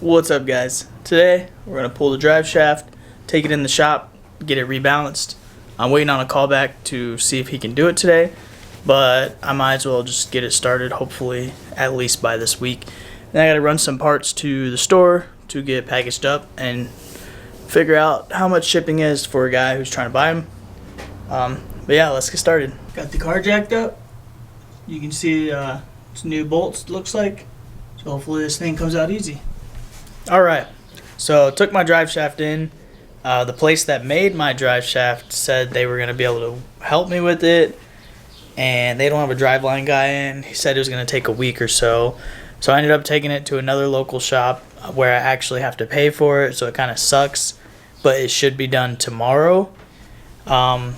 What's up, guys? Today we're gonna pull the drive shaft, take it in the shop, get it rebalanced. I'm waiting on a call back to see if he can do it today, but I might as well just get it started, hopefully at least by this week. Then I gotta run some parts to the store to get packaged up and figure out how much shipping is for a guy who's trying to buy them. But yeah, let's get started. Got the car jacked up. You can see it's new bolts, looks like. So hopefully this thing comes out easy. Alright, so took my drive shaft in. The place that made my drive shaft said they were going to be able to help me with it, and they don't have a driveline guy in. He said it was going to take a week or so. So I ended up taking it to another local shop where I actually have to pay for it, so it kind of sucks, but it should be done tomorrow. Gonna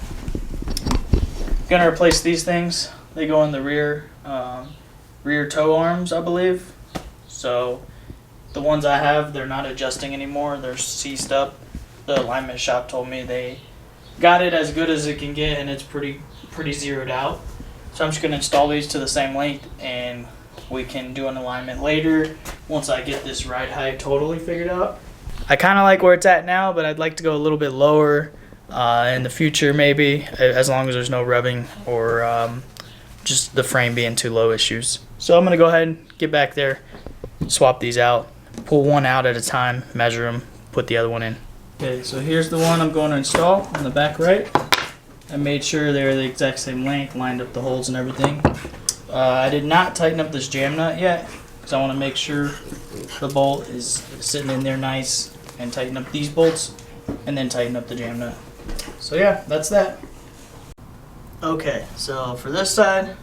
replace these things. They go in the rear tow arms, I believe. So the ones I have, they're not adjusting anymore. They're seized up. The alignment shop told me they got it as good as it can get, and it's pretty zeroed out. So I'm just gonna install these to the same length, and we can do an alignment later once I get this ride height totally figured out. I kind of like where it's at now, but I'd like to go a little bit lower in the future, maybe, as long as there's no rubbing or just the frame being too low issues. So I'm gonna go ahead and get back there, swap these out, pull one out at a time, measure them, put the other one in. Okay, so here's the one I'm going to install on the back right. I made sure they're the exact same length, lined up the holes and everything. I did not tighten up this jam nut yet because I want to make sure the bolt is sitting in there nice, and tighten up these bolts and then tighten up the jam nut. So yeah, that's that. Okay, so for this side,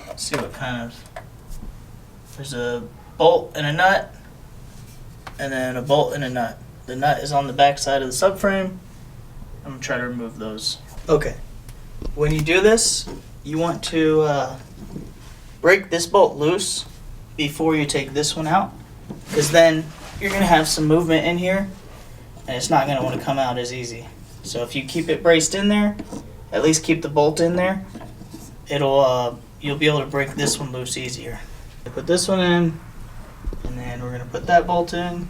let's see what kind of, there's a bolt and a nut, and then a bolt and a nut. The nut is on the back side of the subframe. I'm gonna try to remove those. Okay, when you do this, you want to break this bolt loose before you take this one out, because then you're gonna have some movement in here, and it's not gonna want to come out as easy. So if you keep it braced in there, at least keep the bolt in there, you'll be able to break this one loose easier. Put this one in, and then we're gonna put that bolt in.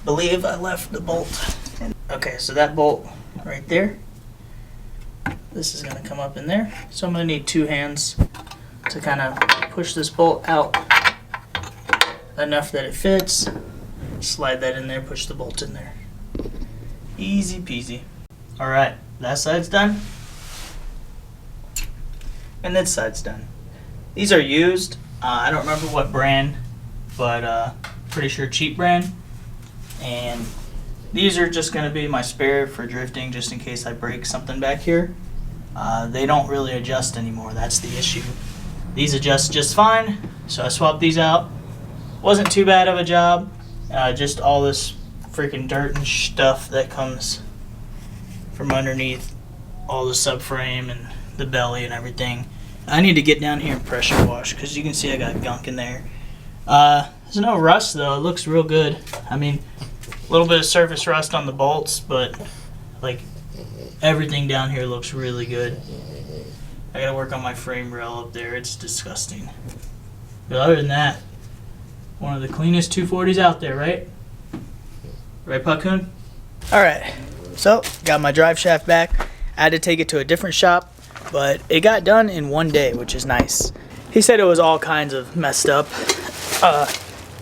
Believe I left the bolt in. Okay, so that bolt right there, this is gonna come up in there. So I'm gonna need two hands to kind of push this bolt out enough that it fits. Slide that in there, push the bolt in there. Easy peasy. All right, that side's done. And this side's done. These are used. I don't remember what brand, but pretty sure cheap brand. And these are just going to be my spare for drifting, just in case I break something back here. They don't really adjust anymore. That's the issue. These adjust just fine, so I swapped these out. Wasn't too bad of a job. Just all this freaking dirt and stuff that comes from underneath all the subframe and the belly and everything. I need to get down here and pressure wash, because you can see I got gunk in there. There's no rust though. It looks real good. I mean, a little bit of surface rust on the bolts, but like everything down here looks really good. I gotta work on my frame rail up there. It's disgusting. But other than that, one of the cleanest 240s out there, right? Right, Pakun? Alright, so got my drive shaft back. I had to take it to a different shop, but it got done in one day, which is nice. He said it was all kinds of messed up.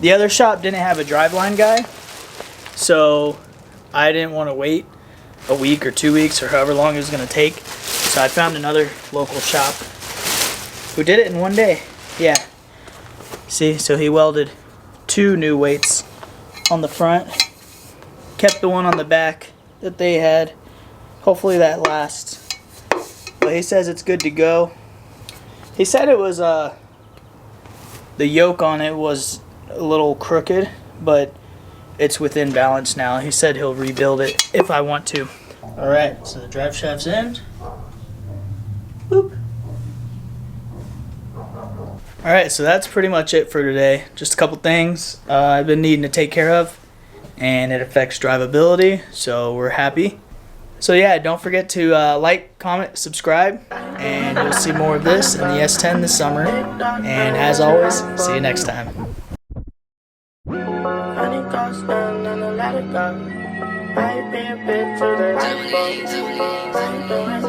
The other shop didn't have a driveline guy, so I didn't want to wait a week or 2 weeks or however long it was going to take. So I found another local shop who did it in one day. Yeah. See, so he welded two new weights on the front, kept the one on the back that they had. Hopefully that lasts. But he says it's good to go. He said it was the yoke on it was a little crooked, but it's within balance now. He said he'll rebuild it if I want to. Alright, so the drive shaft's in. Boop. Alright, so that's pretty much it for today. Just a couple things I've been needing to take care of, and it affects drivability, so we're happy. So yeah, don't forget to like, comment, subscribe, and you'll see more of this in the S10 this summer. And as always, see you next time. Funny thoughts done and I let it go. I be a bit to the right, but I ain't doing